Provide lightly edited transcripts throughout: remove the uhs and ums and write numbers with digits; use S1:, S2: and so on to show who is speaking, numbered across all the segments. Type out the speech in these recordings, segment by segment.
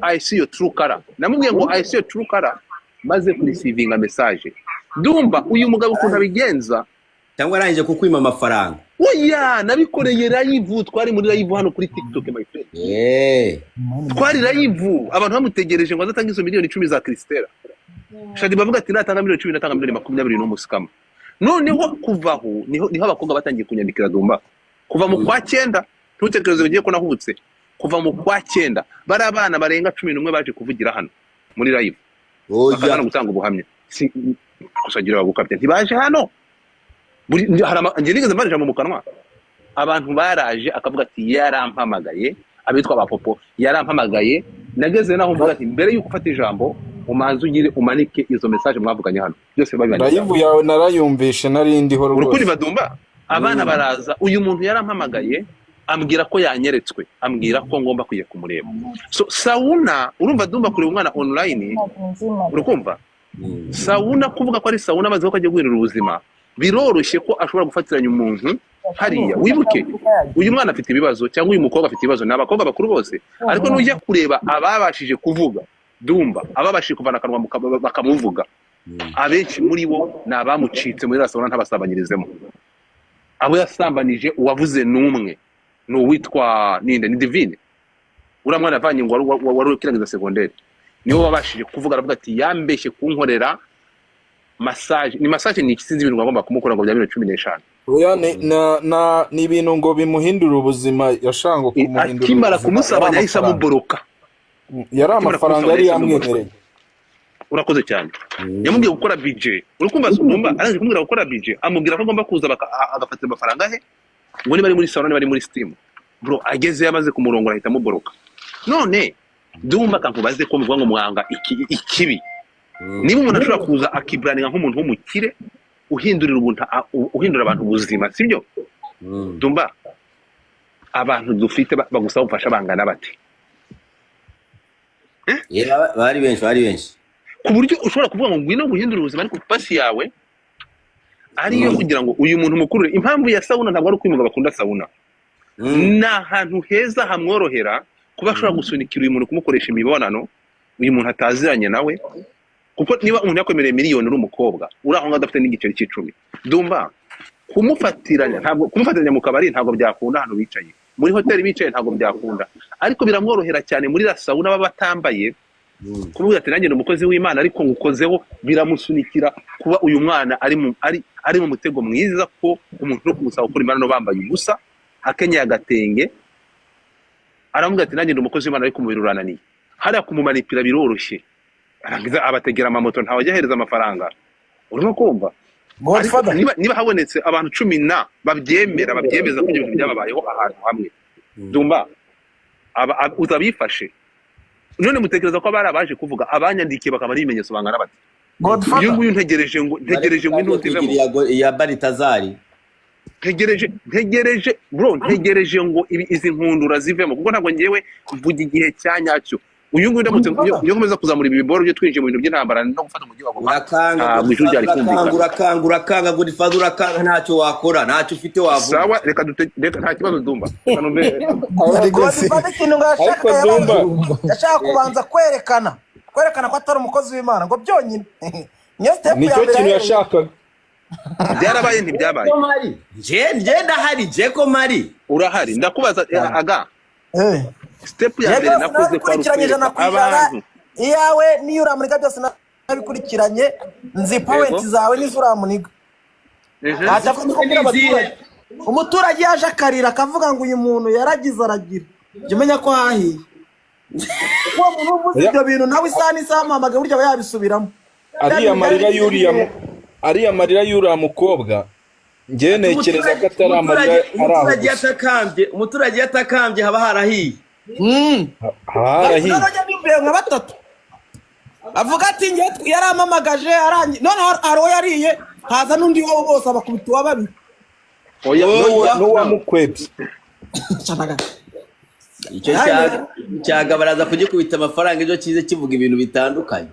S1: I see your true color. Namubwiye ngo I see your true color maze kurisivinga message. Ndumva uyu mugabo ukuntu abigenza
S2: cyangwa arangije kukwima amafaranga.
S1: Oya nabikoreye live twari muri live hano kuri TikTok my friend. Twari live abantu bamutegereje ngo azatanga izo miliyoni 10 za Kristera. Shadi bavuga ati natanga miliyoni 10 natanga miliyoni 20 n'umusikama. Noneho kuvaho niho abakobwa batangiye kunyandikira Dumba. Kuva mu kwa 9 ntutekereze ugiye ko nahubutse. Kuva mu kwa 9 bari abana barenga 11 baje kuvugira hano muri live. Bakana gutanga ubuhamya. Kusagira bagukabye ntibaje hano. Nje nigeze mbaje mu kanwa. Abantu baraje akavuga ati yarampamagaye abitwa abapopo yarampamagaye nageze naho mvuga ati mbere yuko ufata ijambo umanze ugire umanike izo message mwavuganye hano byose babibanye
S3: live yawe narayumvishe narindi ho rwose
S1: urukuri badumba abana baraza uyu muntu yarampamagaye ambwira ko yanyeretswe ambwira ko ngomba kuye kumureba so sauna urumva Dumba kuri umwana online urukumva sauna kuvuga ko ari sauna maze ko agiye guhirira ubuzima biroroshye ko ashobora gufatiranya umuntu hariya wibuke uyu mwana afite ibibazo cyangwa uyu mukobwa afite ibibazo n'abakobwa bakuru bose ariko nujya kureba ababashije kuvuga Dumba ababashije kuvana kanwa bakamuvuga abenshi muri bo nabamucitse muri rasabona ntabasabanyirizemo abo yasambanije uwavuze numwe no witwa ninde ni Divine uramwana avanye ngo wari ukirangiza secondaire niho babashije kuvuga aravuga ati yambeshye kunkorera massage ni massage ni ikisinzi ibintu ngomba kumukora ngo bya 15.
S3: Oya ni ibintu ngo bimuhindura ubuzima yashango kumuhindura
S1: akimara kumusabanya yahise amuboroka
S3: yari amafaranga yari yamwemereye
S1: urakoze cyane yamubwiye gukora budget urukumva Dumba araje kumubwira gukora budget amubwira ko agomba kuza agafata amafaranga he ngo ni bari muri salon bari muri steam bro ageze yamaze kumurongora ahita amuboroka none Dumba kankubaze ko muvuga ngo mwanga ikibi niba umuntu ashobora kuza akibraninga nk'umuntu w'umukire uhindura abantu ubuzima sibyo Dumba abantu dufite bagusaba ufasha bangana bate
S2: bari benshi
S1: ku buryo ushobora kuvuga ngo ngwino guhindura ubuzima ariko pasi yawe ariyo kugira ngo uyu muntu mukuru impamvu ya sauna ntabwo ari kwimuga bakunda sauna na hantu heza hamworohera kuba ashobora gusunikira uyu muntu kumukoresha imibonano uyu muntu ataziranye nawe kuko niba umuntu yakwemereye miliyoni n'umukobwa uraho ngadafite n'igiceri cy'icumi Dumba kumufatiranya mu kabari ntabwo byakunda hano bicaye muri hoteli bicaye ntabwo byakunda ariko biramworohera cyane muri sauna baba batambaye kuvuga ati nanjye umukozi w'Imana ariko ngukozeho biramusunikira kuba uyu mwana ari mu mutego mwiza ko umuntu no kumusaba gukora imana no bambaye ubusa akenyeye agatenge aravuga ati nanjye umukozi w'Imana ariko umubiri urananiye hariya kumumanipira biroroshye arangiza abategera amamoto ntawe ahereza amafaranga urimo kumva niba habonetse abantu 10 babyemeza ko ibintu byababayeho ahantu hamwe Dumba uzabifashe none mutekereza ko barabaje kuvuga abanyandikiye bakaba ibimenyetso bangana bati uyu nguyu ntegereje ngo
S2: intutivemo ya Baritazari
S1: ntegereje ngo izi nkundura zivemo kuko ntabwo ngewe mvuga igihe cyanyacyo uyu nguyu ndamutse yo komeza kuzamura ibi biboro byo twinjiye mu bintu by'intambara no gufata umujyi wa Goma
S2: urakanga ngo difaza urakanga ntacyo wakora ntacyo ufite wavuga
S1: sawa reka nta kibazo Dumba
S4: ariko Dumba yashaka kubanza kwerekana ko atari umukozi w'Imana ngo byonyine niyo step ya mbere
S3: kintu yashakaga
S1: byarabaye ntibyabaye
S2: nje ndahari je ko mari
S1: urahari ndakubaza aga step ya mbere nakoze kwa
S4: abantu iyawe niyo uramurika byose nabikurikiranye nzi point zawe n'izuramuniga umuturage yaje akarira akavuga ngo uyu muntu yaragize aragira jye umenya ko hahiye uwo muntu uvuze ibyo bintu nawe isaha mpamagaye burya yabisubiramo
S3: ariya marira y'uriya mukobwa njye nekereza ko atari amarira
S2: umuturage yatakambye haba harahiye
S3: harahiye
S4: nka batatu avuga ati njye yaramamagaje none haro yariye haza n'undi wowe bose abakubita babiri
S3: n'uwamukwebye
S2: icyo cyagabaraza kugikubita amafaranga ejo kize kivuga ibintu bitandukanye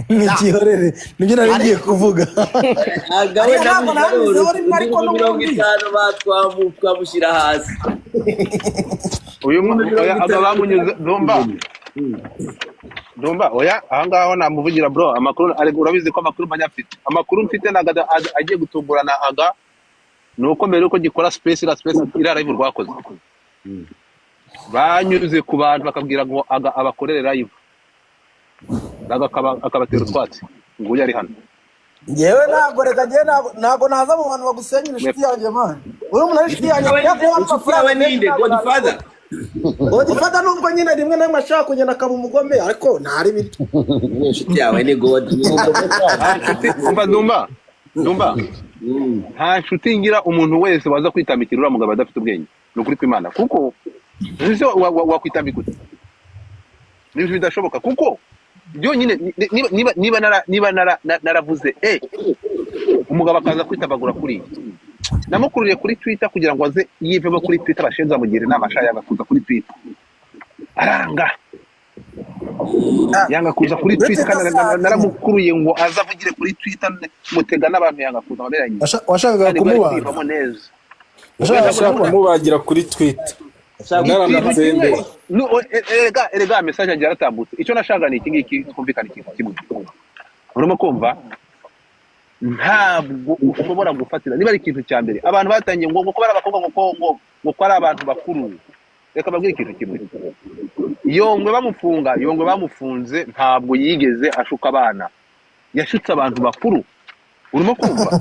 S4: n'ikihorere nibyo nari ngiye kuvuga
S2: agawe ariko no 50 twamushyira hasi
S1: uyu muntu aba bamunyuze Dumba ndumva oya ahangaho namuvugira bro amakuru ariko urabizi ko amakuru manyafite amakuru mfite naga agiye gutumburana aga nuko mbere yuko gikora space ira live rwakoze banyuze ku bantu bakabwira ngo aga abakorere live akabatera utwatsi ngo yari hano
S4: yewe ntabwo reka ngiye ntabwo naza mu bantu bagusenyera inshuti yanjye man uri umuntu ari inshuti yanjye
S2: yawe ninde Godfather
S4: Godfather nubwo nyine rimwe na rimwe ashaka kugenda akaba umugome ariko ntari bito
S2: inshuti yawe ni God
S1: ndumva nta nshuti ngira umuntu wese waza kwitambikira uriya mugabo adafite ubwenge ni ukuri kw'Imana kuko ese wakwitambika ute ni ibintu bidashoboka kuko byonyine niba naravuze umugabo akaza kwitabagura kuri namukururiye kuri Twitter kugira ngo aze yivemo kuri Twitter bashenza bamugira inama ashaka kuza kuri Twitter aranga yanga kuza kuri Twitter kandi naramukuruye ngo azavugire kuri Twitter mutega n'abantu yanga kuza baberanye
S4: washakaga kumubaga
S3: ashaka kumubagira kuri Twitter naramutsende
S1: erega message agira atambutse icyo nashaka ni iki ngiki twumvikana ikintu kimwe urimo kumva ntabwo ushobora gufatira niba ari ikintu cya mbere abantu batangiye ngo ko bari abakobwa ngo ko ari abantu bakuru reka babwire ikintu kimwe yongwe bamufunze ntabwo yigeze ashuka abana yashutse abantu bakuru urimo kumva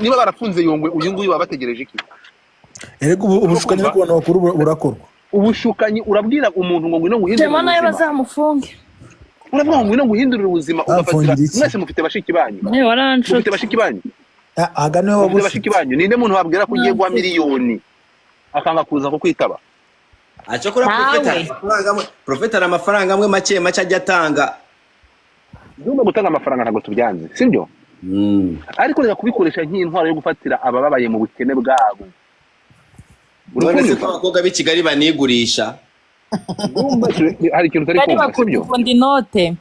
S1: niba barafunze yongwe uyu nguyu babategereje iki
S4: erega ubushukanyi ku bantu bakuru burakorwa
S1: ubushukanyi urabwira umuntu ngo ngwino nguhindure
S5: ubuzima nayo bazamufunge
S1: uravuga ngo ngwino nguhindurire ubuzima ugafatira mwese mufite bashiki banyu mufite bashiki banyu
S4: aga niwe
S1: mufite bashiki banyu ninde muntu wabwira ko ugiye guha miliyoni akanga kuza ko kwitaba
S2: acakora Prophet ari amafaranga amwe make ajya atanga
S1: ndumva gutanga amafaranga ntabwo tubyanze sibyo ariko reka kubikoresha nk'intwaro yo gufatira abababaye mu bukene bwabo
S2: uretse ko abakobwa b'i Kigali banigurisha
S1: hari ikintu utari kumva sibyo
S5: ndi note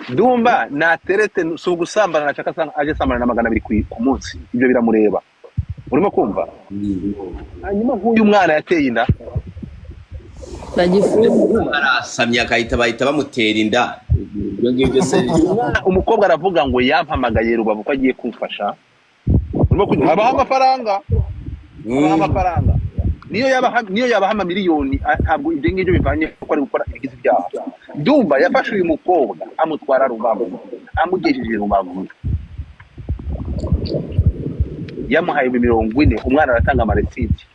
S1: ndumva naterete si ugusambana nashaka aje sambana na 200 ku munsi ibyo biramureba urimo kumva hanyuma nk'uyu mwana yateye inda
S2: arasamye bahita bamutera inda ibyo ngibyo se
S1: umukobwa aravuga ngo yampamagaye Rubavu ko agiye kumfasha urimo kugira abaha amafaranga niyo yabaha miliyoni ntabwo ibyo ngibyo bivanye ko ari gukora ibigize ibyaha ndumva yafashe uyu mukobwa amutwara Rubavu amugejeje Rubavu yamuhaye 40 umwana aratanga amaresiti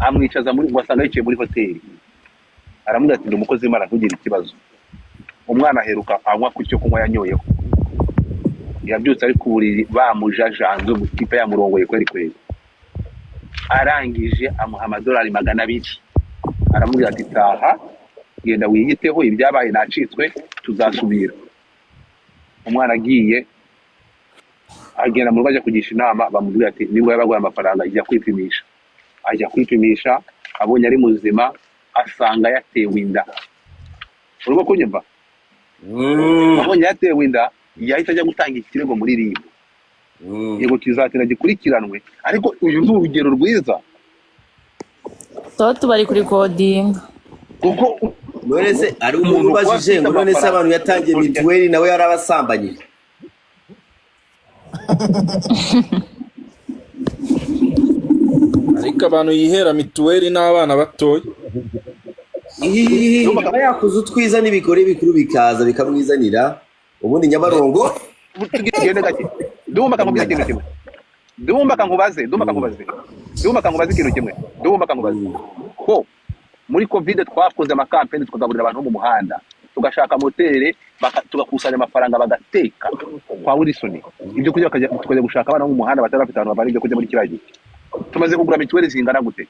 S1: amwicaza muri wasanga yicaye muri hoteli aramubwira ati umukozi w'Imana ntugire ikibazo umwana aheruka anywa ku cyo kunywa yanyoyeho yabyutse ari ku buriri bamujajanze umutipe yamurongoye kweri arangije amuha amadolari 200 aramubwira ati taha genda wiyiteho ibyabaye nacitswe tuzasubira umwana agiye agenda mu rwajya kugisha inama bamubwira ati niba yabaguye amafaranga ajya kwipimisha abonye ari muzima asanga yatewe inda urimo kunyumva abonye yatewe inda yahita ajya gutanga ikirego muri RIB yego kizatira gikurikiranwe ariko uyu ni urugero rwiza
S5: bari kuri coding
S1: kuko
S2: none se ari umuntu ubajije ngo none se abantu yatangiye mituweli nawe yarabasambanye
S3: ariko abantu yihera mituweli n'abana batoya
S2: aba yakoze utwiza n'ibikore bikuru bikaza bikamwizanira ubundi Nyabarongo
S1: tugende gake ndumva kakubwira ikintu kimwe ndumva kankubaze ikintu kimwe ko muri covid twakoze amakampeni tukagaburira abantu mu muhanda tugashaka moteri tugakusanya amafaranga bagateka kwa Wilson ibyo kujya tukajya gushaka abana mu muhanda batarafite abantu bavana ibyo kujya muri kirayi tumaze kugura mituweli zingana gute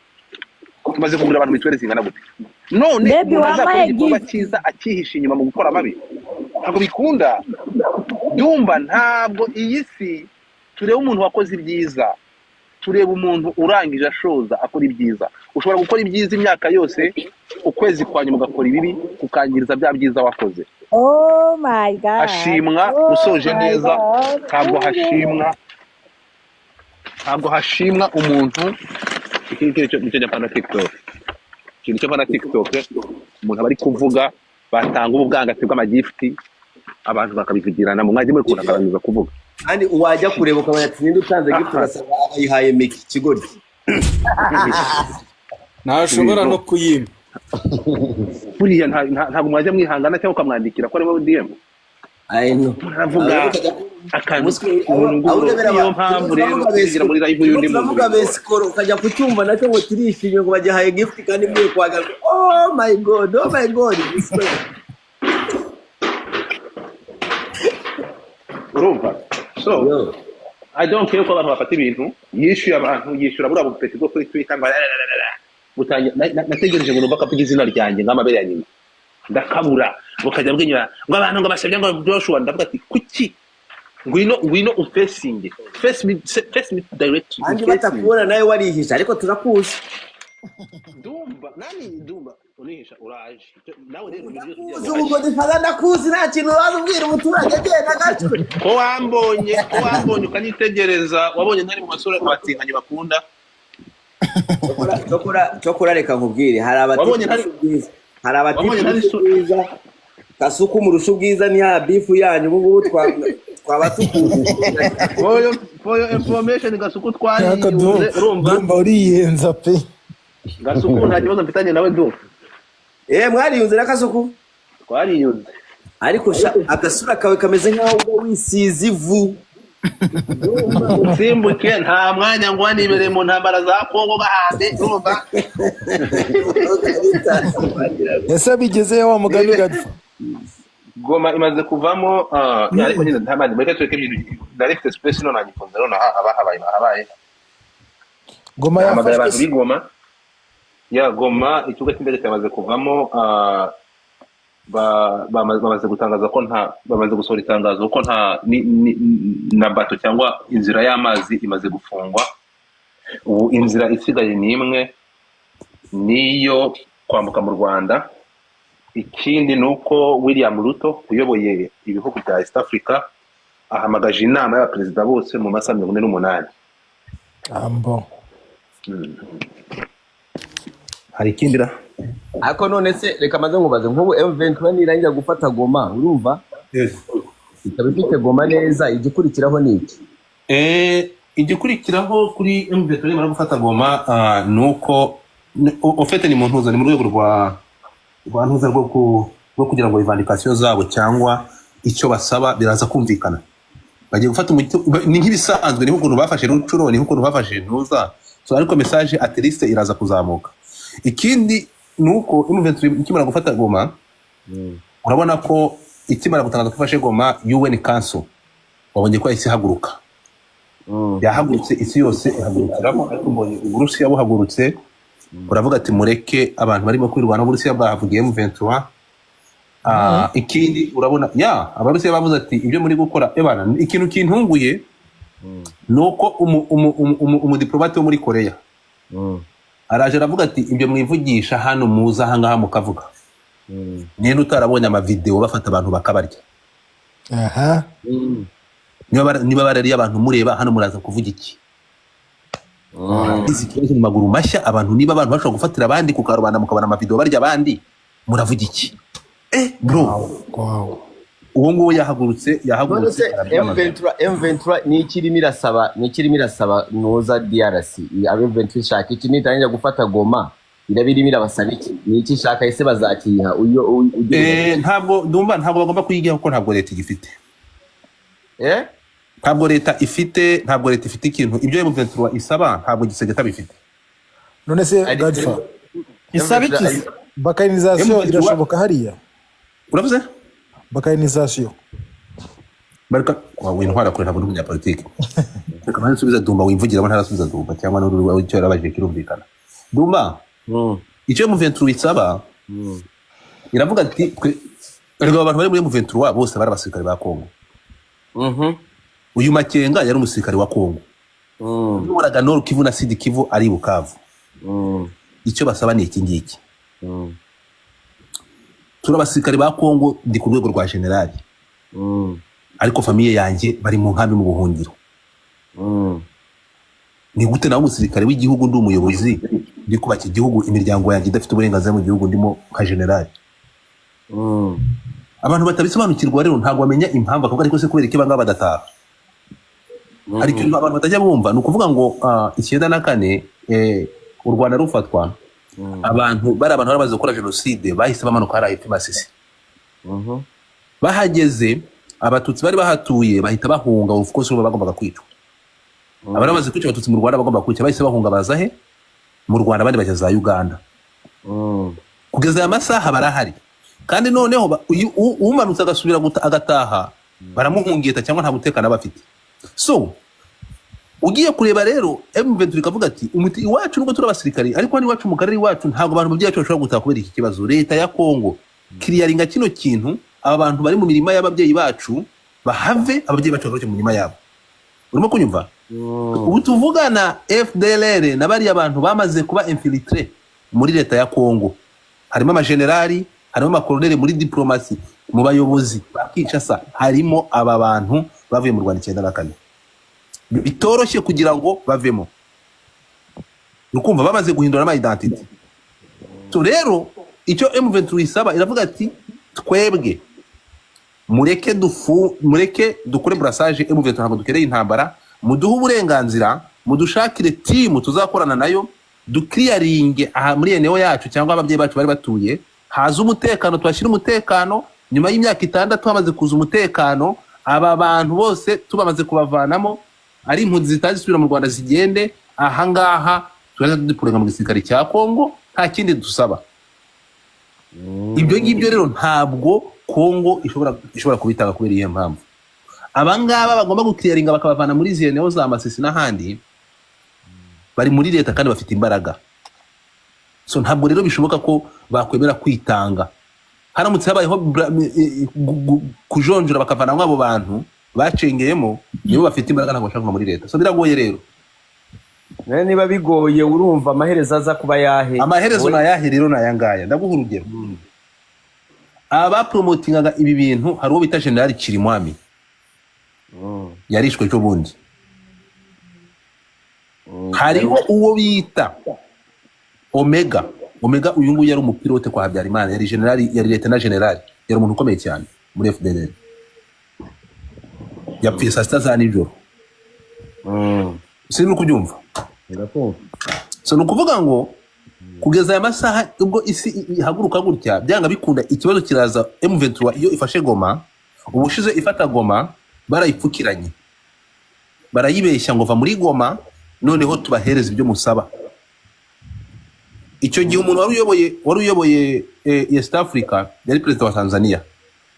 S1: none azakora igikorwa cyiza akihisha inyuma mu gukora amabi ntabwo bikunda ndumva ntabwo iyi si tureba umuntu wakoze ibyiza tureba umuntu urangije ashoza akora ibyiza ushobora gukora ibyiza imyaka yose ukwezi kwa nyuma ugakora ibibi ukangiriza bya byiza wakoze
S6: Oh my God.
S1: hashimwa usoje neza ntabwo hashimwa umuntu iki nicyo Japana TikTok ikintu cyo na TikTok umuntu aba ari kuvuga batanga ubwangati bw'amagifti abantu bakabivugirana mu mwanya muri kuntu akarangiza kuvuga
S2: kandi wajya kureba ukabona ati ninde utanze gift urasaba ayihaye Meki Kigori
S3: ntashobora no kuyima
S1: buriya ntabwo mwajya mwihangana cyangwa ukamwandikira ko ari wowe DM aravuga akantu niyo mpamvu rero kugira muri live y'undi muntu
S2: uvuga besikoro ukajya kucyumva nacyo ngo turishimye ngo bagihaye gift kandi mwiye kwaga oh my god
S1: urumva so I don't care ko abantu bafata ibintu yishyuye abantu yishyura buriya bupeti bwo kuri Twitter ngo nategereje ngo numva ko izina ryanjye nk'amabere ya nyina ndakabura bukajya bwinyura ngo abantu ngo basabye ngo Joshua ndavuga ati kuki ngwino ufacinge face me direct
S2: andi batakubona nawe warihisha ariko turakuzi
S1: ndumva unihisha uraje nawe rero
S2: ubwo difada ndakuzi nta kintu wazubwira umuturage agenda gatwe
S1: ko wambonye ukanitegereza wabonye ntari mu masura batinkanye bakunda
S2: Chokora reka nkubwire hari abatiza Kasuku murusha ubwiza ni ya bifu yanyu ubu twabatukuze
S1: for your information Gasuku twariye
S7: urumva uriyenza pe
S1: Gasuku nta kibazo mfitanye nawe do
S2: mwariyunze na Kasuku
S1: twariyunze
S2: ariko agasura kawe kameze nkaho wisize ivu
S1: simbuke nta mwanya ngo wanibere mu ntambara za Kongo bahande urumva
S7: ese bigeze wa mugani gatfa
S1: Goma imaze kuvamo ariko nyine ntamani muri tweke ibintu direct express no nagifunze none habaye
S7: Goma
S1: yafashwe abantu bigoma ya Goma ikibuga cy'imbere cyamaze kuvamo bamaze gutangaza ko bamaze gusohora itangazo ko nta na bato cyangwa inzira y'amazi imaze gufungwa ubu inzira isigaye ni imwe niyo kwambuka mu Rwanda. Ikindi nuko William Ruto uyoboye ibihugu bya East Africa ahamagaje inama y'abaperezida bose mu masaha 48
S7: ambo
S1: hari ikindira
S2: ako none se reka maze nkubaze nk'ubu M23 nirangira gufata Goma urumva ikabifite Goma neza igikurikiraho ni iki
S1: igikurikiraho kuri M23 nimara gufata Goma nuko ofete ni mu ntuza ni mu rwego rwa ntuza rwo kugira ngo ivandikasiyo zabo cyangwa icyo basaba biraza kumvikana bagiye gufata ni nk'ibisanzwe ni nk'ukuntu bafashe Rucuro ni nk'ukuntu bafashe ntuza so ariko message at least iraza kuzamuka. Ikindi nuko M23 ikimara gufata Goma urabona ko ikimara gutangaza gufashe Goma UN Council wabonye ko isi haguruka yahagurutse isi yose ihagurukiramo ariko mbonye Uburusiya buhagurutse uravuga ati mureke abantu barimo kwirwana Uburusiya bwahavugiye M23. Ikindi urabona Abarusiya bavuze ati ibyo muri gukora ebana ikintu kintunguye nuko umudiplomate wo muri Korea araje aravuga ati ibyo mwivugisha hano muza hangaha mukavuga niyo utarabonye amavideo bafata abantu bakabarya niba barari abantu mureba hano muraza kuvuga iki izi kibazo mu maguru mashya abantu niba abantu bashobora gufatira abandi ku karubanda mukabana amavideo barya abandi muravuga iki bro uwo nguwo yahagurutse
S2: M23 ni ikirimo irasaba noza DRC M23 shaka iki nitangira gufata Goma irabirimo irabasaba iki ni iki shaka ese bazakiha
S1: ntabwo bagomba kuyigira kuko ntabwo leta igifite ntabwo leta ifite ikintu ibyo M23 isaba ntabwo gisegeta bifite.
S7: None se Gadfa isaba iki balkanization irashoboka hariya
S1: uravuze
S7: balkanization
S1: barka wintwara kure ntabwo n'umunya politike reka manje subiza Dumba wimvugira abo ntarasubiza Dumba cyangwa n'uru cyo yarabaje kirumvikana Dumba icyo M23 isaba iravuga ati erega abantu bari muri M23 bose bari abasirikare ba Kongo uyu Makenga yari umusirikare wa Kongo n'uraga Nord Kivu na Sud Kivu ari Bukavu icyo basaba ni iki ngiki turabasirikare ba Kongo ndi ku rwego rwa general ariko famiye yanjye bari mu nkambi mu buhungiro ni gute nawe umusirikare w'igihugu ndi umuyobozi ndi kubaka igihugu imiryango yanjye idafite uburenganzira mu gihugu ndimo nka generali. Abantu batabisobanukirwa rero ntabwo bamenya impamvu akavuga ariko se kubera iki banga badataha. Ariko abantu batajya bumva ni ukuvuga ngo 94 u Rwanda rufatwa abantu bamaze gukora jenoside bahise bamanuka hariya hepfo Masisi. Bahageze abatutsi bari bahatuye bahita bahunga of course bagombaga kwicwa. Abari bamaze kwica abatutsi mu Rwanda bagomba kwica bahise bahunga baza he mu Rwanda abandi bajya za Uganda. Kugeza aya masaha barahari kandi noneho umanutse agasubira agataha baramuhungita cyangwa nta mutekano bafite. So ugiye kureba rero M23 ikavuga ati umuti iwacu nubwo turi abasirikari ariko hano iwacu mu karere iwacu ntabwo abantu mu byacu bashobora gutaha kubera iki kibazo. Leta ya Kongo kiriyaringa kino kintu aba bantu bari mu mirima y'ababyeyi bacu bahave ababyeyi bacu bagaruke mu mirima yabo. Urimo kunyumva? Ubu tuvugana FDLR na bari abantu bamaze kuba infiltré muri leta ya Kongo. Harimo amagenerali, harimo amakoloneli muri diplomasi, mu bayobozi bakicasa, harimo aba bantu bavuye mu Rwanda 94. Bitoroshye kugira ngo bavemo. Nukumva bamaze guhindura ama identity. So rero icyo M23 isaba iravuga ati twebwe mureke dukore brassage M23 ntabwo dukereye intambara, muduhe uburenganzira, mudushakire team tuzakorana nayo, dukliyaringe aha muri eneo yacu cyangwa ababyeyi bacu bari batuye, haza umutekano, twashira umutekano. Nyuma y'imyaka 6 twamaze kuza umutekano, aba bantu bose tubamaze kubavanamo, ari impunzi zitazisubira mu Rwanda zigende. Aha ngaha turaza dupurenga mu gisirikare cya Kongo, nta kindi dusaba. Ibyo ngibyo rero ntabwo Kongo ishobora kubitanga kubera iyo mpamvu. Abangaba bagomba gukliyaringa bakabavana muri zeneo za Masisi n'ahandi, bari muri leta kandi bafite imbaraga. So ntabwo rero bishoboka ko bakwemera kwitanga. Haramutse habayeho kujonjora bakavana mwabo bantu bacengeyemo, nibo bafite imbaraga ntabwo bashaka muri leta. So biragoye rero.
S2: Niba bigoye urumva amaherezo aza kuba yahe?
S1: Amaherezo na yahe rero na yangaya. Ndaguha urugero. Aba promotingaga ibi bintu hari uwo bita General Kirimwami. Yarishwe cyo bundi. Hariho uwo bita Omega uyu nguyu yari umupilote kwa Habyarimana, yari general, yari lieutenant general, yari umuntu ukomeye cyane muri FDLR. Yapfuye saa 6 za nijoro. Sino kubyumva. So nukuvuga ngo kugeza aya masaha ubwo isi ihaguruka gutya byanga bikunda ikibazo kiraza. M23 iyo ifashe Goma, ubushize ifata Goma barayipfukiranye, barayibeshya ngo va muri Goma noneho tubahereza ibyo musaba. Icyo gihe umuntu wari uyoboye East Africa yari president wa Tanzania,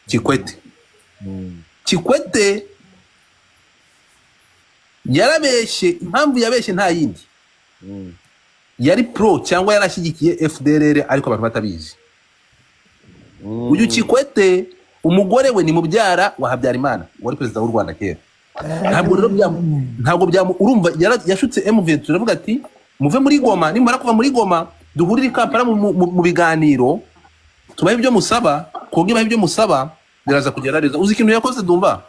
S1: Kikwete. Kikwete yarabeshye, impamvu yabeshye nta yindi, yari pro cyangwa yarashyigikiye FDLR ariko abantu batabizi. Uyu Kikwete umugore we ni mubyara wa Habyarimana wari president w'u Rwanda kera. Ntabwo urumva yashutse M23 aravuga ati muve muri Goma, nimara kuva muri Goma duhurire i Kampala mu biganiro tubaye ibyo musaba, kogiba ibyo musaba biraza kugerageza. Uzi ikintu yakoze Dumba?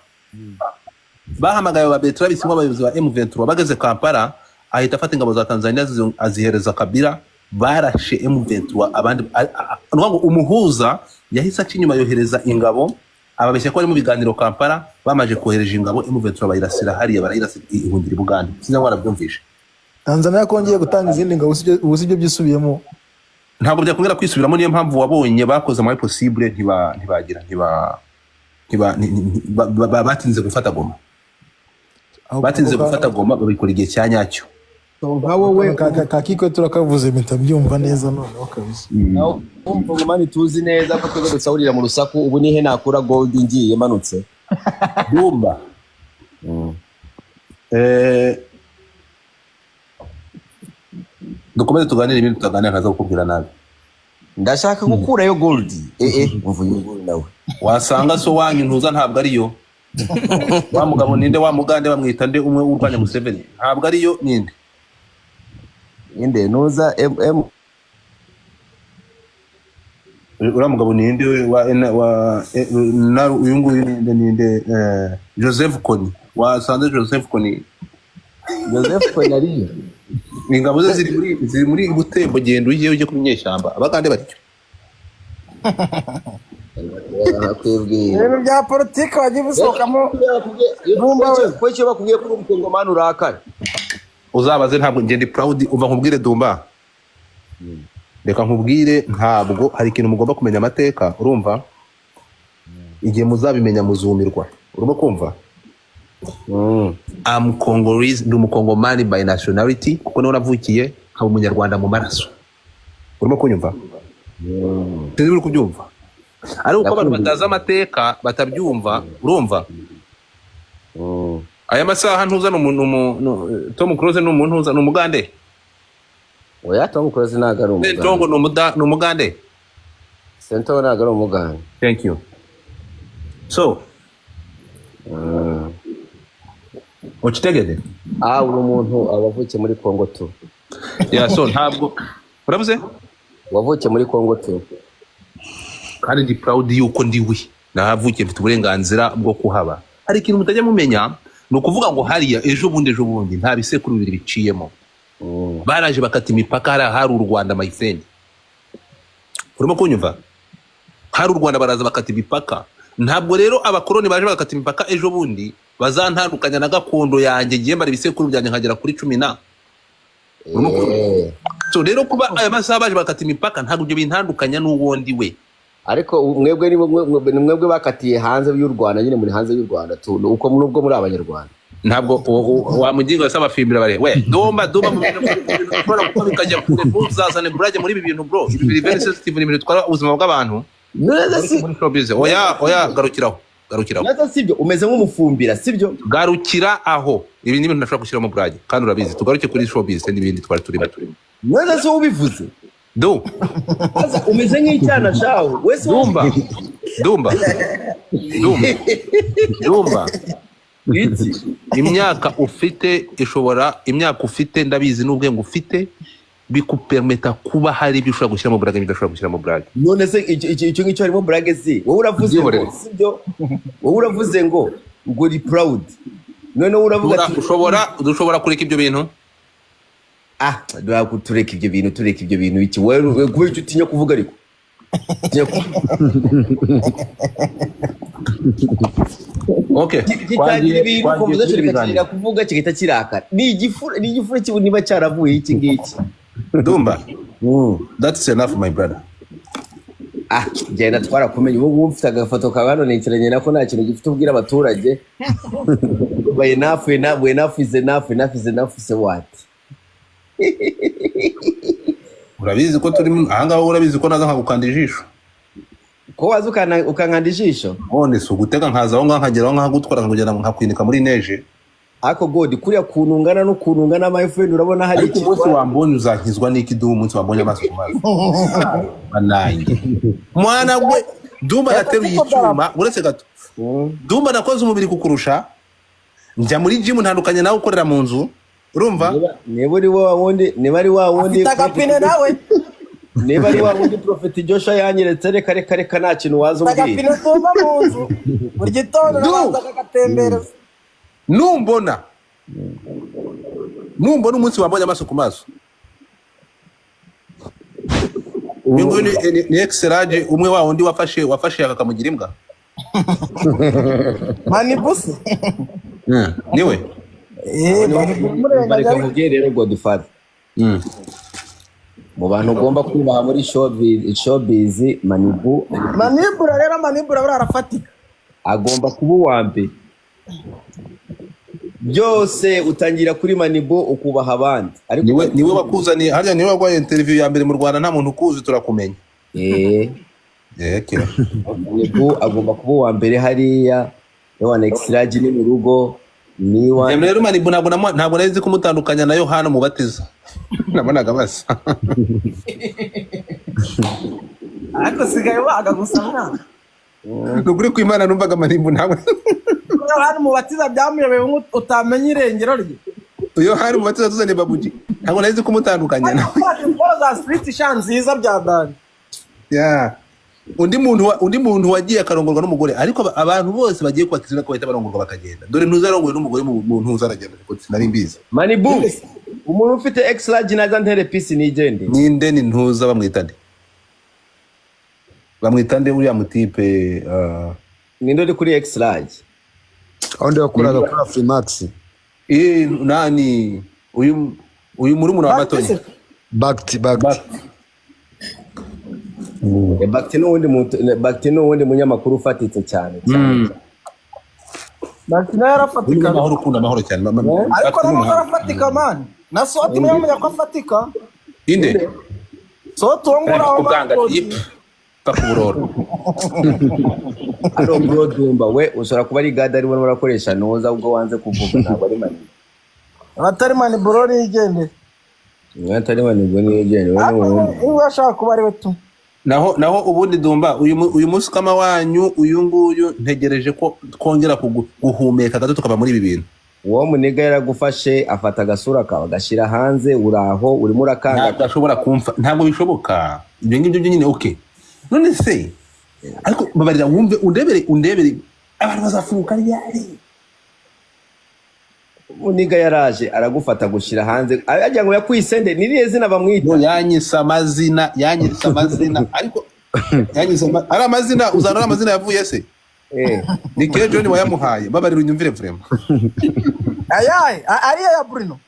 S1: Bahamagaye ba Bertrand Bisimwa abayobozi ba M23 bageze Kampala, ahita afata ingabo za Tanzania azihereza Kabila, barashe M23. Abandi ngo umuhuza yahise akinyuma yohereza ingabo, ababeshya ko ari mu biganiro Kampala, bamaje kohereje ingabo M23 bayirasira hariya, barayirasira ihungira Buganda. Sinzi ngo arabyumvisha.
S7: Tanzania kongeye gutanga izindi ngabo ubusibyo byisubiyemo,
S1: ntabwo byakongera kwisubiramo. Niyo mpamvu wabonye bakoze amaye possible batinze gufata Goma. Batinze gufata Goma babikora igihe cya nyacyo.
S7: nka wowe kakiko turakavuze mpita byumva neza noneho kabisa.
S2: Umva mani tuzi neza ko twebwe dusahurira mu rusaku. Ubu nihe nakura gold ngiye manutse
S1: Dumba. Dukomeze tuganire ibintu tutaganira nkaza kukubwira nabi.
S2: Ndashaka gukurayo gold. Mvuye gold nawe
S1: Wasanga so wanyu ntuza ntabwo ariyo. Wa mugabo ninde, wa mugande bamwita nde, umwe urwanya Museveni ntabwo ariyo ninde?
S2: Inde nuza
S1: uriya mugabo ninde uyu nguyu ninde? Joseph Kony. Wasanze Joseph Kony
S2: Joseph Konariyo
S1: ingabo ze ziri muri Butembo, genda ujye ku nyeshyamba abagande baricyo.
S2: akwibwira
S4: ibintu bya politiki wagiye bisohokamo.
S2: ko cyo bakubwiye ko umukongomani urakara.
S1: Uzabaze ntabwo ngende proud uva nkubwire Dumba. Reka nkubwire ntabwo hari ikintu mugomba kumenya amateka, urumva? Igihe muzabimenya muzumirwa. Urimo kumva? I'm Congolese, ndi umukongomani by nationality kuko niho navukiye, nkaba umunyarwanda mu maraso. Urimo kunyumva? Sinzi uri kubyumva. Ariko uko abantu bataza amateka batabyumva, urumva? Aya masaha ntuzana umuntu Tom Cruise n'umuntu uzana umugande.
S2: Oya Tom Cruise ntago ari umugande.
S1: Sentongo ni umugande.
S2: Sentongo ntago ari umugande.
S1: Thank you. So, ukitegede?
S2: Uri umuntu abavukiye muri Congo tu.
S1: Yeah, so ntabwo uravuze?
S2: Wavukiye muri Congo tu.
S1: Kandi ndi proud yuko ndiwe. Nahavukiye mfite uburenganzira bwo kuhaba. Hari ikintu mutajya mumenya, ni ukuvuga ngo hariya ejo bundi nta bisekuru bibiri biciyemo. Baraje bakata imipaka hari u Rwanda my friend. Urimo kunyumva? Hari u Rwanda baraza bakata imipaka. Ntabwo rero abakoroni baje bakata imipaka ejo bundi bazantandukanya na gakondo yanjye ngiye mbara ibisekuru byanjye nkagera kuri 10 So rero kuba aya masaha baje bakata imipaka ntabwo ibyo bintandukanya n'uwondi we.
S2: Ariko mwebwe ni mwebwe bakatiye hanze y'u Rwanda, nyine muri hanze y'u Rwanda tu uko nubwo muri abanyarwanda.
S1: Ntabwo wamugingo asaba fimbira bare we Dumba mu bintu kuko bikajya kuzazane burage muri ibi bintu bro, ibi biri very sensitive, ni ibintu twara ubuzima bw'abantu.
S2: Neza si
S1: oya garukiraho.
S2: Neza sibyo umeze nk'umufumbira sibyo?
S1: Garukira aho ibi ni ibintu ntashobora gushyira mu burage kandi urabizi, tugaruke kuri showbiz n'ibindi twari turimo.
S2: Neza so ubivuze
S1: do
S2: umeze nk'icyana shawe wese.
S1: Dumba imyaka ufite ndabizi n'ubwenge ufite bikupermeta kuba hari ibyo ushobora gushyira mu burage n'ibidashobora gushyira mu burage.
S2: None se icyo ngicyo harimo burage zi wowe uravuze ngo sibyo? Wowe uravuze ngo uri proud, none uravuga ati
S1: dushobora kureka ibyo bintu.
S2: Tureka ibyo bintu iki wewe kubera icyo utinya kuvuga ariko
S1: okay
S2: kitangira ibintu conversation bikatira kuvuga kigahita kirakara. Ni igifura kibuni niba cyaravuye iki ngiki.
S1: Dumba that's enough my brother.
S2: Genda twarakumenye ubu mfite agafoto kabano nicaranye nako nta kintu gifite ubwira abaturage. Enough is enough se what?
S1: Urabizi ko turi ahangaho, urabizi ko naza nkagukanda ijisho.
S2: Ko waza ukankanda ijisho?
S1: None so gutega nkazaho nkageraho nkagutwara nkagenda nkakwinika muri neje.
S2: Ako God kuriya kunungana no kunungana my friend, urabona hari
S1: iki munsi wambonye uzankizwa n'iki du umunsi wambonye amaso ku maso. Banange. Mwana we Dumba nateruye icyuma uretse gato. Dumba nakoze umubiri kukurusha. Njya muri gym ntandukanye nawe ukorera mu nzu. Urumva?
S2: Niba ari wa wundi
S4: Takapine nawe.
S2: Niba ari wa wundi Prophet Joshua yanyeretse reka nta kintu waza umbwira.
S4: Takapine tuva mu nzu. Buri gitondo nabanza kagatembereza.
S1: Numbona umunsi wambonye amaso ku maso. Bingo ni exerage umwe wa wundi wafashe akakamugira imbwa.
S4: Manibuse.
S1: Niwe.
S2: Bareka mubye rero Godfather. Mu bantu ugomba kubaha muri showbiz
S4: Manibura barafatika.
S2: Agomba kuba uwa mbere. Byose utangira kuri Manibu ukubaha abandi.
S1: Ariko niwe bakuzaniye harya niwe wagwaye interview ya mbere mu Rwanda nta muntu ukuzi turakumenya. Kira.
S2: Manibu agomba kuba uwa mbere hariya. Yohana Exrage ni mu rugo. Niwa
S1: rero Manibu ntabwo nari kumutandukanya na Yohana Mubatiza. Nabonaga basa.
S4: Ariko sigaye waga gusana.
S1: Nuguri kwimana numvaga Manibu ntabwo.
S4: Yohana Mubatiza byamuyobeye utamenya irengero rye.
S1: Yohana Mubatiza tuzane babuji. Ntabwo nari kumutandukanya na.
S4: Za street shanziza bya Dani.
S1: Yeah. undi muntu wagiye akarongorwa n'umugore ariko abantu bose bagiye kwa kizina ko bahita barongorwa bakagenda dore ntuzarongoye n'umugore mu ntuzaragenda kuko sinari mbizi
S2: Manibu umuntu ufite X large naza ntere peace nigende
S1: ninde ni ntuza bamwitande uriya mutipe
S2: ninde uri kuri X large
S7: aho ndi wakoraga kuri Afrimax
S1: nani uyu muri wa Matonyi
S7: Bakti
S2: Bakti n'uwundi munyamakuru ufatitse cyane
S4: Bakti nayo arafatika
S1: amahoro cyane
S4: ariko ntabwo arafatika man na Soti niyo menya ko afatika
S1: inde
S4: Soti wongura aho
S1: pakuburoro
S2: aro bro Dumba we ushobora kuba ari gada ari wowe urakoresha noza ubwo wanze kuvuga ntabwo ari mani
S4: abatari mani bro nigende
S2: atari mani ubwo nigende
S4: uwo ashaka kuba ari we tu
S1: naho ubundi Dumba uyu munsi kama wanyu uyu nguyu ntegereje ko twongera guhumeka gato tukaba muri ibi bintu
S2: uwo muniga yaragufashe afata agasura kawe agashira hanze uraho urimo urakanga
S1: ntabwo ashobora kumfa ntabwo bishoboka ibyo ngibyo nyine okay none se ariko babarira wumve undebere abantu bazafuka ryari
S2: muniga yaraje aragufata gushira hanze ajya ngo yakwisende niriye zina bamwita
S1: yanyisa amazina ariko ari amazina uzana amazina yavuye se ni ke John wayamuhaye babarira unyumvire vraiment
S4: ayaye ari ya Bruno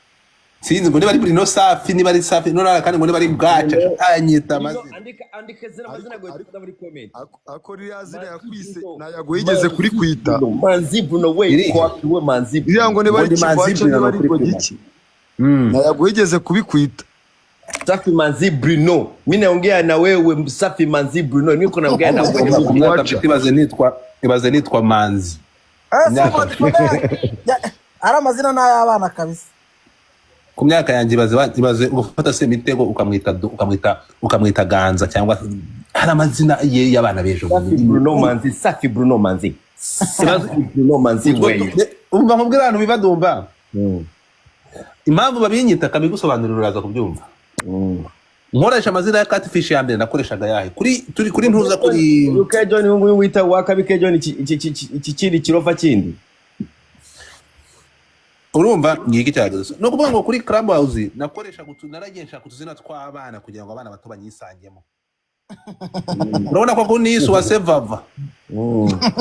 S1: sinzi ngo bari Bruno safi ni bari safi none kandi ngo bari bwaca anyita amazina
S2: andika zina amazina go muri comment
S7: akori yazina yakwise nayago yigeze kuri kwita
S2: manzi Bruno we ko manzi
S7: ngo ne bari kibacho ne bari ko giki nayago yigeze kubikwita
S2: Safi Manzi Bruno mimi naongea na wewe Safi Manzi Bruno niko naongea na wewe
S1: ibaze nitwa Manzi
S4: ara amazina n'ay'abana kabisa
S1: ku myaka yanjye ibaze ugafata se mitego ukamwita Ganza cyangwa hari amazina ye y'abana bejo
S2: Safi Bruno Manzi Bruno Manzi we
S1: umva nkubwira abantu biva Dumba impamvu babinyita kamigusobanurira uraza kubyumva nkoresha amazina ya catfish ya mbere nakoreshaga yahe turi kuri ntuza kuri
S2: UK John nguyu wita wakabike John ikikindi kirofa kindi
S1: urumva ngiki cyageze no kuvuga ngo kuri Clubhouse nakoresha naragenshaka kutuzina tw'abana kugira ngo abana bato banyisangemo urabona ko kunisu wa Sevava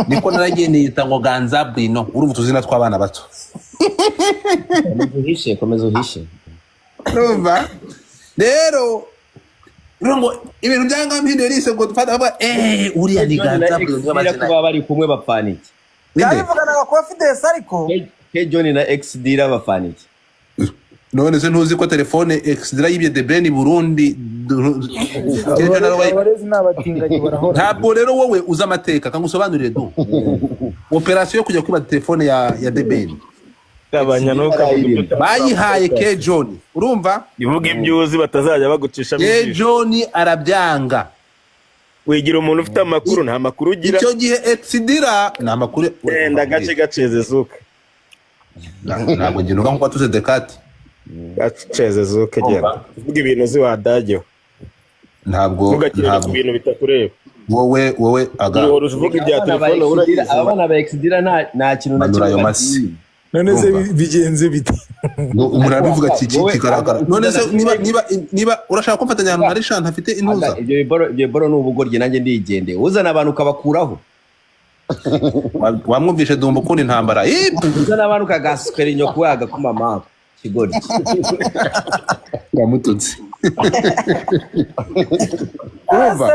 S1: niko naragendeye ngo Ganza Bruno urumva tuzina tw'abana bato
S2: komeza uhishe
S1: urumva rero ngo ibintu byanga mpinde rise ngo dufata aba uriya ni Ganza Bruno
S2: baba bari kumwe bapfaniki
S4: yabivuganaga ko Fides ariko
S2: ke John na XD bapfaniki
S1: none se ntuzi ko telefone XD yibye de Ben Burundi ntabwo rero wowe uza amateka kangusobanurire operation yo kujya kwiba telefone ya de Ben bayihaye ke John urumva
S8: ivuga ibyuzi batazajya bagucisha
S1: ke John arabyanga
S8: wigira umuntu ufite amakuru nta makuru ugira
S1: icyo gihe exidira nta makuru
S8: ndagace gaceze zuka
S1: ntabwo nginuka nko tuze dekati
S8: gaceze zuka gera uvuga ibintu ziwadajyo
S1: ntabwo
S8: ibintu bitakureba
S1: wowe aga
S8: uvuga ibya telefone uragize
S2: abana ba exidira nta kintu na kimwe
S7: none se bigenze bite
S1: umuntu arabivuga kigaragara none se niba urashaka ko mfatanya ahantu hari shanta afite intuza
S2: ibyo boro n'ubugoryi nanjye ndigendeye uzana abantu ukabakuraho
S1: wamwumvishe Dumba ukundi intambara
S2: uzana abantu ukagasukera inyoko waga ku mama kigori
S1: yamututse urumva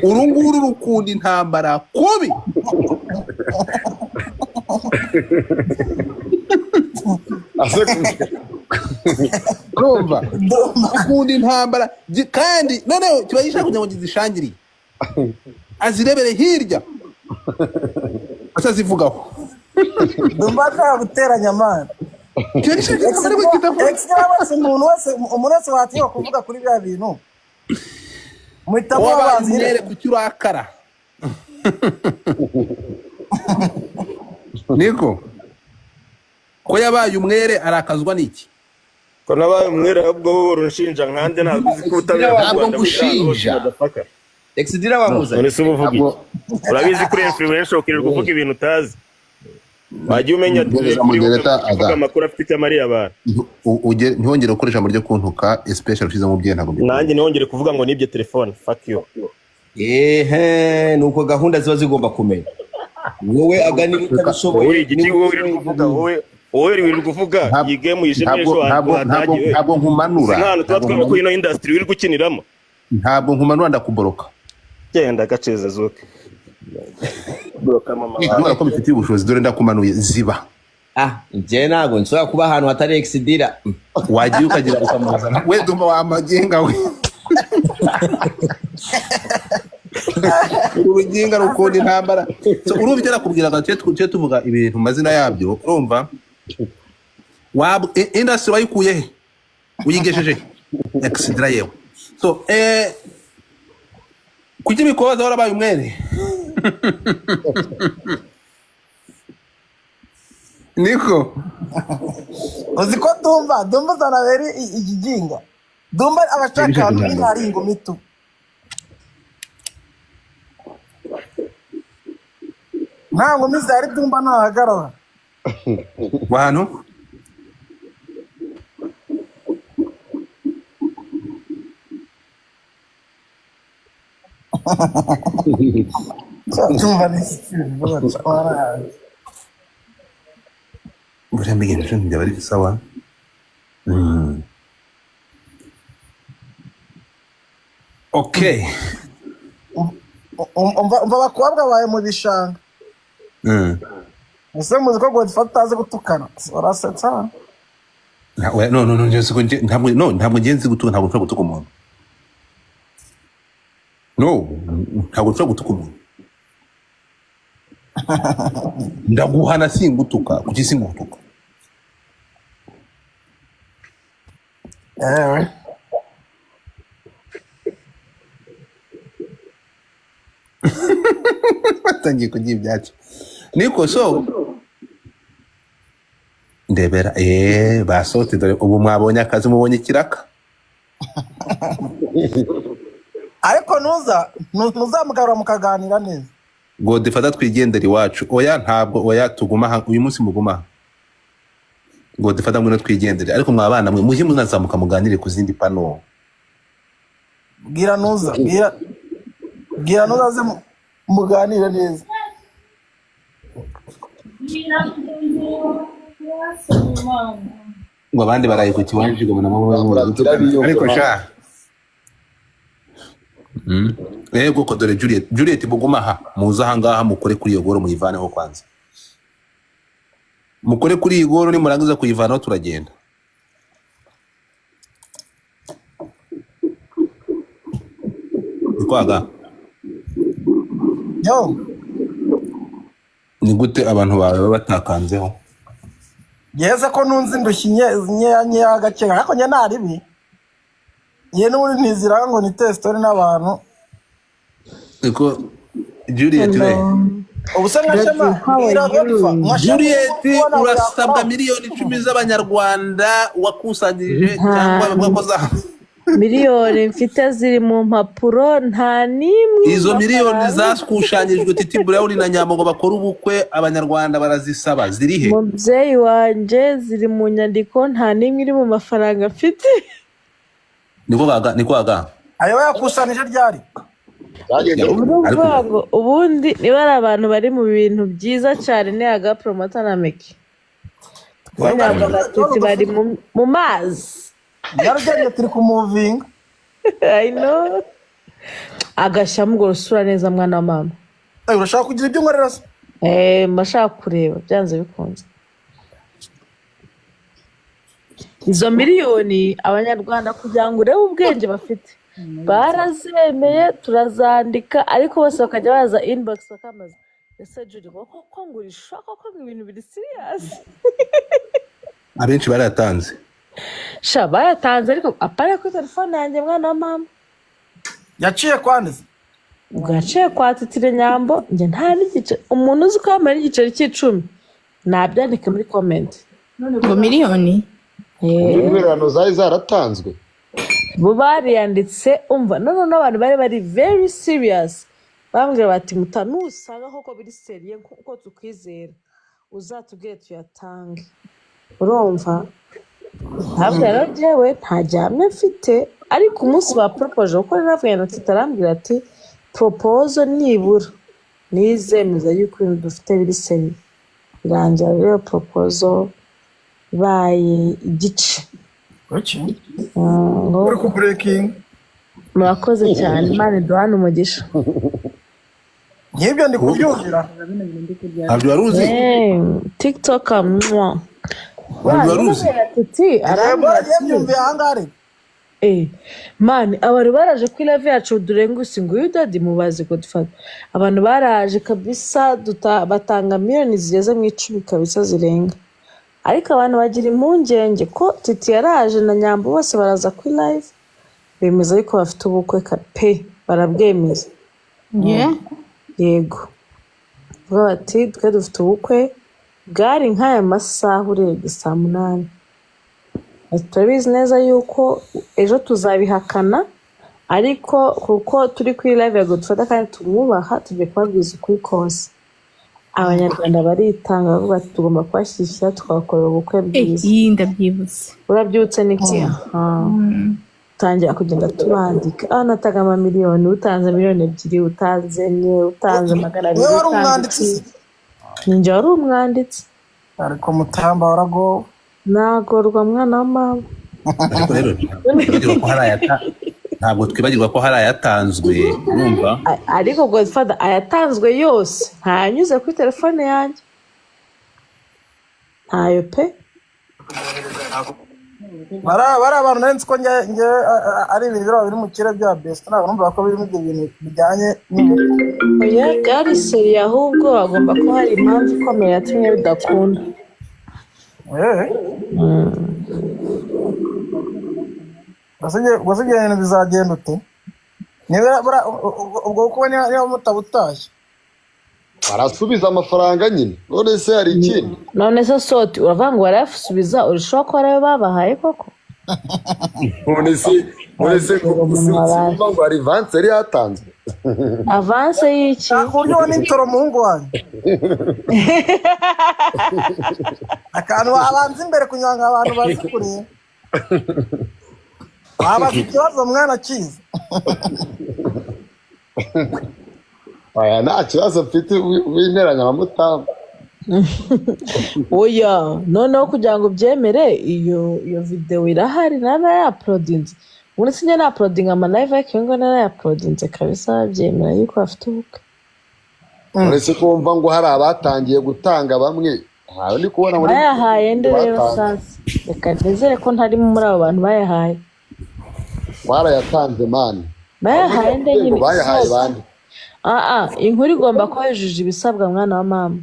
S1: urunguru rukunda intambara kubi urumva ukunda intambara kandi noneho kiba yishaka kugira ngo gizishangiriye azirebere hirya atazivugaho
S4: Dumba ashaka guteranya amana umuntu wese watinya kuvuga kuri bya bintu muhitamo abanzi
S1: nyere kuki urakara niko ko yabaye umwere arakazwa n'iki
S8: ko nabaye umwere ahubwo wowe urunshinja nkande ntabwo uzi ko utabera mu
S2: ntabwo
S8: Rwanda
S2: ngushinja exidira wamuza
S8: none se uvuga iki urabizi kuri influencer ukirirwa uvuga ibintu utazi wagiye umenya uvuga amakuru afite icyo amariye abantu
S9: ntihongere gukoresha mu ryo kuntuka especially ushize mu bye ntabwo
S8: nanjye ntihongere kuvuga ngo nibye telefone fuck you
S2: nuko gahunda ziba zigomba kumenya wowe aganira utabishoboye
S8: wowe igiki wowe uri kuvuga wowe uri kuvuga iyi game yishimye ejo
S9: ntabwo nkumanura
S8: sinano tuba twaba ko ino industry uri gukiniramo
S9: ntabwo nkumanura ndakuboroka
S8: genda gaceze zuke boroka mama
S9: wawe ko bifitiye ubushobozi dore ndakumanuye ziba
S2: njye ntabwo nshobora kuba ahantu hatari exidira
S9: wagiye ukagira ukamuzana we dumba wamagenga we uruginga rukundi intambara urumva icyo nakubwiraga tujye tuvuga ibintu mazina yabyo urumva industry wayikuye he uyigesheje exidira yewe so kuki bikoza warabaye umwere niko
S4: uzi ko dumba zanabera igiginga dumba abashaka ahantu hari ingumi tu nta ngumi zari dumba ntahagarara
S9: bantu
S4: dumba ni
S9: buriya mbigenda ejo ntibyaba ari sawa okay
S4: umva abakobwa bawe mu bishanga ese muzi ko Godfather utazi gutukana urasetsa
S9: ntabwo ngenzi gutuka ntabwo nshobora gutuka umuntu ntabwo nshobora gutuka umuntu ndaguhana singutuka kuki singutuka batangiye kugira ibyacu niko so ndebera basohote dore ubu mwabonye akazi mubonye ikiraka
S4: ariko ntuzamugarura mukaganira neza
S9: Godfather twigendera iwacu oya tuguma uyu munsi muguma Godfather ngwino twigendere ariko mwabana mwe mujye munazamuka muganire ku zindi pano
S4: bwira nuza ze muganire neza
S9: ngo abandi baraye ku kiwanje ngo ariko sha ko dore Juliet buguma muza ahangaha mukore kuri iyo goro muyivaneho kwanza mukore kuri iyi goro nimurangiza kuyivanaho turagenda ikwaga ni gute abantu bawe batakanzeho
S4: yeze ko nunzi ndushye nkeya gake ariko njye naribi ye n'uri ntizira ngo ni testori n'abantu
S9: iko Juliet we
S4: ubuse nkashema
S9: Juliet urasabwa miliyoni 10 z'abanyarwanda wakusanyije cyangwa bakoza
S5: miliyoni mfite ziri mu mpapuro nta nimwe
S9: izo miliyoni zaskushanyijwe Titi Brown na Nyamongo bakora ubukwe abanyarwanda barazisaba zirihe
S5: mubyeyi wanje ziri mu nyandiko nta nimwe iri mu mafaranga mfite
S9: niko aga
S4: ayo yakusanije ryari
S5: ubundi niba ari abantu bari mu bintu byiza cyane ni aga promoter na Meki bari mu mazi
S4: yarugenge turi kumuvinga
S5: I know agashyamo ngo rusura neza mwana wa mama
S4: urashaka kugira ibyo nkorera se
S5: mbashaka kureba byanze bikunze izo miliyoni abanyarwanda kugira ngo urebe ubwenge bafite barazemeye turazandika ariko bose bakajya baza inbox bakamaza ese Julie koko ngurisha koko ibintu biri serious
S9: abenshi baratanze
S5: bayatanze ariko apara kuri telefone yanjye mwana wa mama
S4: yaciye kwanditse
S5: gaciye kwa Titire Nyambo njye nta n'igice umuntu uzi ko yamara igiceri cy'icumi nabyandike muri comment
S6: ngo miliyoni
S10: intererano zari zaratanzwe
S5: bo bariyanditse umva none abantu bari very serious bambwira bati mutanusanga koko biri seriye kuko tukwizera uzatubwire tuyatange urumva ntabwo rero jewe nta gihamya mfite ariko umunsi ba propoje kuko navuye na tutarambwira ati proposal nibura nizemeza yuko ibintu dufite biri seriye birangira rero proposal baye igice murakoze cyane Imana iduhane umugisha
S4: nk'ibyo ndi kubyumvira
S9: ntabyo wari uzi
S5: TikTok
S9: ntabyo wari uzi
S5: mani abantu baraje kuri live yacu durengusi ngo uyu dadi mubaze ko dufata abantu baraje kabisa batanga miliyoni zigeze mu 10 kabisa zirenga ariko abantu bagira impungenge ko Titi yaraje na Nyambo bose baraza kuri live bemeza yuko bafite ubukwe pe barabwemeza yego vuga bati twe dufite ubukwe bwari nk'aya masaha urebye 8:00 turabizi neza yuko ejo tuzabihakana ariko kuko turi kuri live ya Godfather kandi tumwubaha tugiye kubabwiza ukuri kose abanyarwanda baritanga bavuga ati tugomba kubashyigikira tukabakorera ubukwe bwiza
S11: ndabyibutse
S5: urabyutse niki tangira kugenda tubandika nataga amamiliyoni utanze miliyoni 2 utanze 4 utanze 200
S4: wewe wari umwanditsi
S5: ninjye wari umwanditsi
S4: ariko mutamba warago
S5: nagorwa mwana wa mama
S9: ariko rero ntabwo twibagirwa ko hari ayatanzwe numva
S5: ariko Godfather ayatanzwe yose ntanyuze kuri telefone yanjye ntayo pe
S4: bara abantu nzi ko nge ari ibintu biri mu kire bya best ntabwo numva ko biri mu bintu bijyanye
S5: oya gari seri ahubwo agomba ko hari impamvu ikomeye yatumye bidakunda
S4: Wasigaye ibintu bizagenda ute niba ubwo kuba niba mutabutashye
S10: barasubiza amafaranga nyine none se hari ikindi
S5: none se soti uravuga ngo barayasubiza urushaho ko arayo babahaye koko
S10: none se ngo hari avance yari yatanzwe
S5: avance y'iki
S4: buryo n'intoro muhungu wanjye akantu abanza imbere kugira ngo abantu bazi kureba wabaza ikibazo mwana kiza
S10: aya nta kibazo mfite winteranya na Mutamba
S5: oya noneho kugira ngo byemere iyo video irahari narayaprodinze ubundi sinjye naprodinga amalive ariko ngo narayaprodinze kabisa byemera yuko bafite ubukwe
S10: uretse kumva ngo hari abatangiye gutanga bamwe ntawe ndi kubona muri
S5: bayahaye nde rero sasa reka nizere ko ntari muri abo bantu bayahaye
S10: barayatanze mani
S5: bayahaye nde nyine
S10: bayahaye bandi
S5: inkuru igomba kuba yujuje ibisabwa mwana wa mama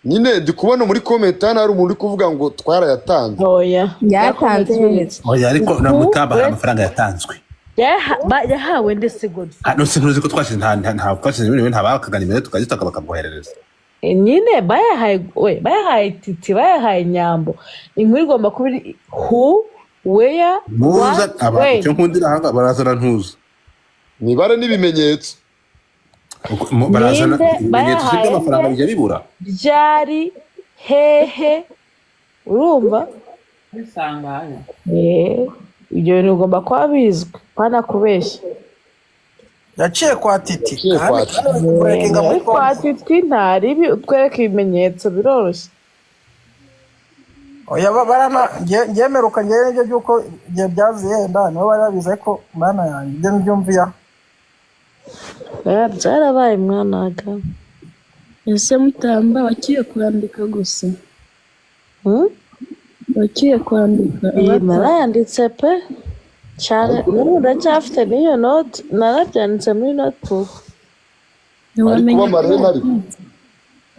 S10: nyine ndi kubona muri comment hano hari umuntu uri kuvuga ngo twarayatanze
S5: oya
S11: yatanzwe
S9: oya ariko na Mutamba hari amafaranga yatanzwe
S5: yahawe ndetse Godfather
S9: no sintuzi ko twashize nta twashize ibintu ntabakagana imbere tukazitaka bakaboherereza
S5: nyine bayahaye Titi bayahaye Nyambo inkuru igomba kuba iri who where
S9: muza abantu cyo nkundira hanga barazana ntuza
S10: nibare n'ibimenyetso
S9: barazana ibimenyetso by'amafaranga bijya bibura
S5: byari hehe urumva
S12: bisanganya
S5: ibyo bintu ugomba kuba bizwi pana kubeshya
S4: yaciye kwa Titi
S5: kwa Titi ntaribi utwereka ibimenyetso biroroshye
S4: oya barana ngemeruka ngere ibyo byuko igihe byaziye yenda nibo bari babize ko mwana yanjye ibyo mbyumviya
S5: byarabaye mwanaga
S11: ese Mutamba wakiye kwandika gusa wakiye kwandika
S5: narayanditse pe cyane n'ubu ndacyafite n'iyo note narabyanditse muri notebook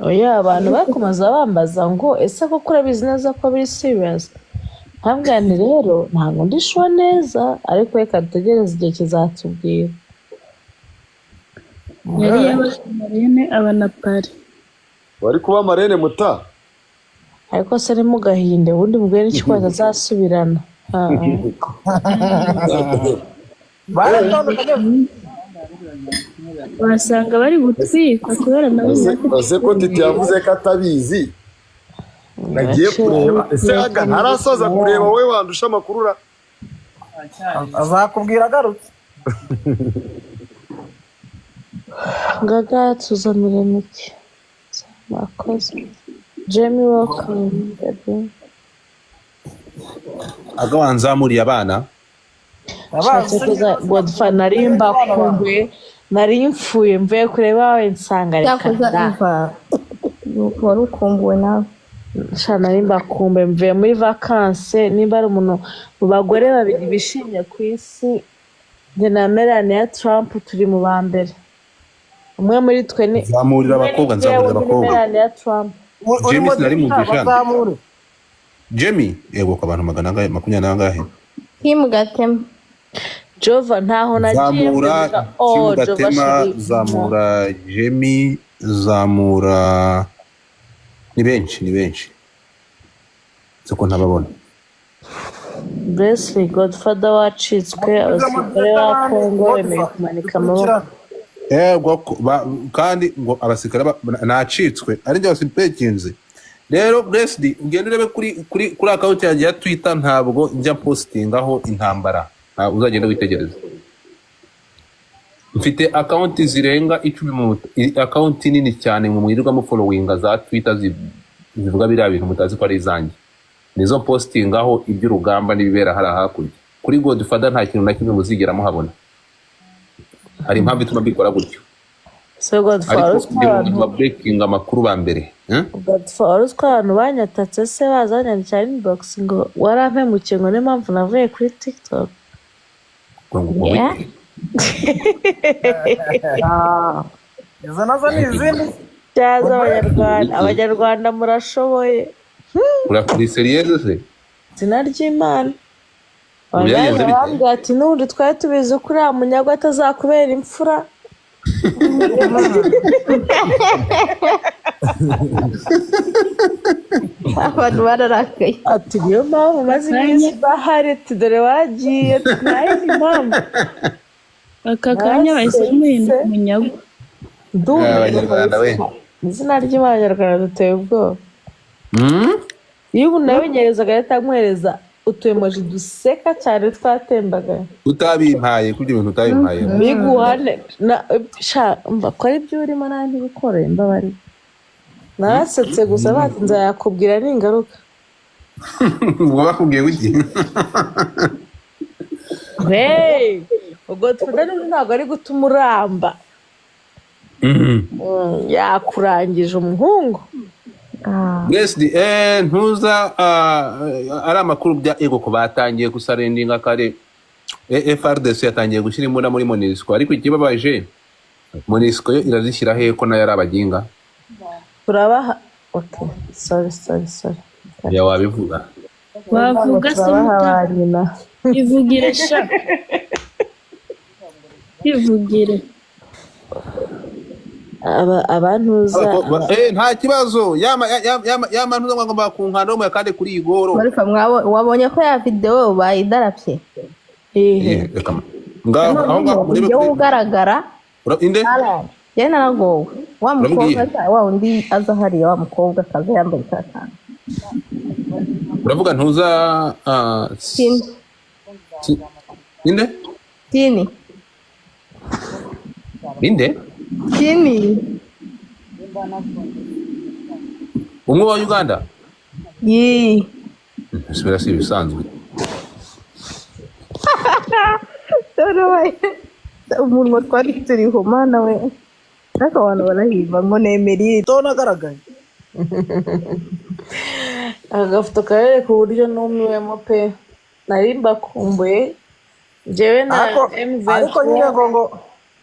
S5: oya abantu bakomeza bambaza ngo ese koko urabizi neza ko biri serious ntabwo ni rero ntabwo ndishuwa neza ariko reka dutegereze igihe kizatubwira
S11: yari yabamarene abanapari
S10: wari kuba marene Muta
S5: ariko se ari mu gahinde ubundi mubwire n'ikikwaza azasubirana.
S11: wasanga bari gutwika kubera nabo
S10: ese ko Titi yavuze ko atabizi nagiye kureba ese aga ntarasoza kureba wowe wandusha amakuru
S4: azakubwira agarutse.
S5: Gaga tuzanire miki mwakoze. Jamie welcome baby.
S9: aga wanzamuriye abana
S5: Shatse kuza Godfa narimba kumbe nari mfuye mvuye kureba wawe nsanga reka
S6: wari ukumbuwe nawe.
S5: sha narimba kumbe mvuye muri vacances nimba ari umuntu mu bagore babiri bishimye ku isi njye na Melania Trump turi mu ba mbere. Umwe muri twe ni
S9: nzamurira abakobwa
S5: Melania Trump.
S9: James nari mu bishana Jamie yego ku bantu 20 nangahe
S6: Kim Gatema.
S5: Jova ntaho nagiye
S9: zamura Gatema zamura Jamie zamura ni benshi siko ntababona.
S5: Blessly Godfather wacitswe abasirikare ba Kongo bemeye kumanika amaboko.
S9: Yego kandi ngo abasikara nacitswe ari njye wasipekinze. Rero Blessed ugende urebe kuri account yanjye ya Twitter ntabwo njya postingaho intambara. Uzagenda witegereza. Mfite account zirenga 10 account nini cyane mu mwirirwa mu followinga za Twitter zivuga biriya bintu mutazi ko ari izanjye. Nizo postingaho iby'urugamba n'ibibera hari hakurya. Kuri Godfather nta kintu na kimwe muzigera muhabona. Hari impamvu ituma bikora gutyo.
S5: So Godfather
S9: breaking amakuru ba mbere.
S5: Godfather abantu banyatatse se bazanyandikira inbox ngo warampemukiye ngo n'impamvu navuye kuri TikTok.
S4: Izo nazo ni izindi.
S5: Cyaza abanyarwanda murashoboye.
S9: Urakuri seriyeuse se?
S5: Izina ry'Imana. Abanyarwanda ati n'undi twari tubizi kuri uriya munyagwa atazakubera imfura.
S6: Abantu bararakaye.
S5: Ati niyo mpamvu maze iminsi bahari ati dore wagiye tunayizi impamvu.
S11: aka kanya bahise bamuhinda umunyagwa.
S9: Abanyarwanda we.
S5: Izina ry'Abanyarwanda duteye ubwoba. Iyo umuntu abenyerezaga leta amwereza utuyemoji duseka cyane twatembaga.
S9: Utabimpaye kubyo bintu utabimpaye.
S5: Biguhane na sha mva ko ari byo urimo nandi bikoreye mbabari. Narasetse gusa batinza yakubwira n'ingaruka.
S9: Ngo bakubwiye wiki.
S5: Hey, ubwo tufata ntabwo ari gutuma uramba. Yakurangije umuhungu.
S9: Blessed ntuza ari amakuru bya ego ko batangiye gusarendinga kare FRDC yatangiye gushyira imbunda muri MONUSCO ariko ikibabaje MONUSCO yo irazishyira he ko nayo ari abaginga.
S5: Turabaha okay sorry
S9: ya wabivuga
S11: wavuga se
S5: mutabanyina
S11: ivugire sha ivugire
S5: abantuza
S9: nta kibazo yama ntuza ngomba kunkanda mu yakande kuri igoro
S6: Marifa wabonye ko ya video bayidarapye
S9: ngaho
S6: muri ugaragara
S9: inde
S6: yena nago wa mukobwa wa undi aza hariya wa mukobwa kaza yambaye katana
S9: uravuga ntuza inde
S6: Tini
S9: umwe wa Uganda sibera si bisanzwe
S6: umuntu twari turiho mana we ariko abantu barahimba ngo nemeriye
S4: tonagaragaye
S5: agafoto karere ku buryo numiwemo pe nari mbakumbuye jewe na MV
S4: ariko nyine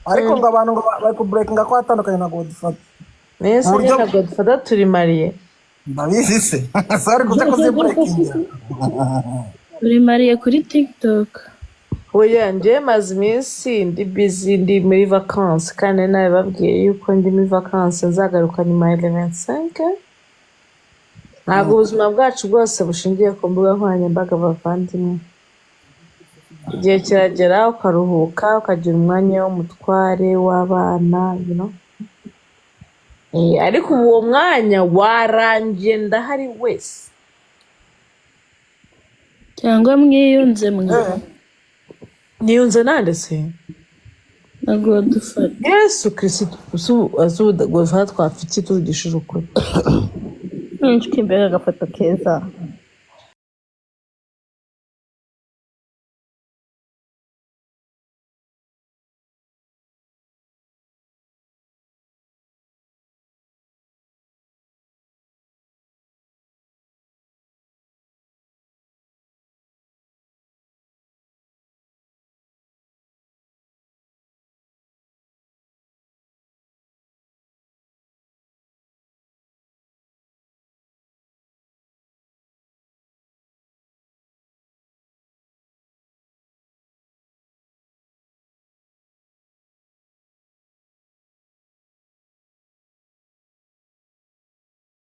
S4: ariko ngo abantu ngo bari ku breakinga ko atandukanye na Godfather
S5: nese na Godfather turi mariye
S4: ndabizi se sorry kutakoze breakinga
S11: uri mariye kuri TikTok.
S5: Oya nje maze iminsi ndi busy ndi muri vacances kandi nawe babwiye yuko ndi muri vacances nzagaruka nyuma ya 25 ntabwo ubuzima bwacu bwose bushingiye ku mbuga nkoranyambaga bavandimwe. Igihe kiragera ukaruhuka ukagira umwanya w'umutware w'abana ariko uwo mwanya warangiye ndahari wese.
S11: cyangwa mwiyunze
S5: niyunze nande se
S11: ntabwo dufata
S5: Yesu Kristo azudagozwa twafite tuvugishije ukuri.
S6: Nshiki mbega agafoto keza.